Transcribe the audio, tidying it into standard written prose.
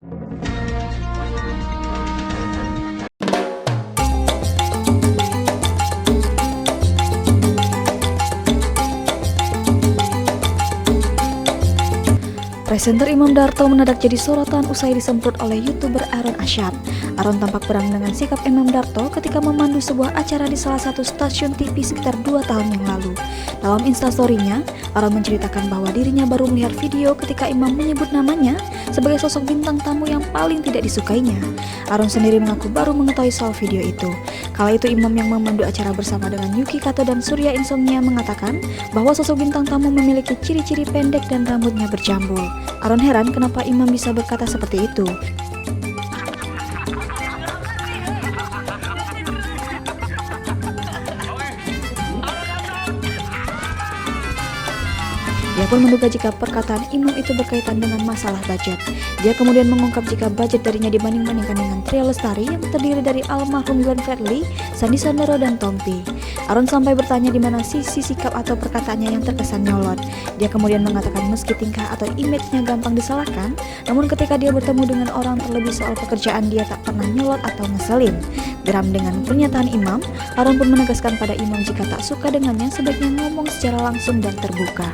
Presenter Imam Darto mendadak jadi sorotan usai disemprot oleh YouTuber Aaron Asyad. Aaron tampak berang dengan sikap Imam Darto ketika memandu sebuah acara di salah satu stasiun TV sekitar 2 tahun yang lalu. Dalam instastory-nya, Aaron menceritakan bahwa dirinya baru melihat video ketika Imam menyebut namanya sebagai sosok bintang tamu yang paling tidak disukainya. Aaron sendiri mengaku baru mengetahui soal video itu. Kala itu Imam yang memandu acara bersama dengan Yuki Kato dan Surya Insomnia mengatakan bahwa sosok bintang tamu memiliki ciri-ciri pendek dan rambutnya berjambul. Aaron heran kenapa Imam bisa berkata seperti itu. Dia pun menduga jika perkataan Imam itu berkaitan dengan masalah budget. Dia kemudian mengungkap jika budget darinya dibanding-bandingkan dengan Tria Lestari yang terdiri dari almarhum Glenn Fredly, Sandy Sandoro, dan Tompi. Aaron sampai bertanya di mana sisi sikap atau perkataannya yang terkesan nyolot. Dia kemudian mengatakan meski tingkah atau image-nya gampang disalahkan, namun ketika dia bertemu dengan orang terlebih soal pekerjaan dia tak pernah nyolot atau ngeselin. Geram dengan pernyataan Imam, Aaron pun menegaskan pada Imam jika tak suka dengannya sebaiknya ngomong secara langsung dan terbuka.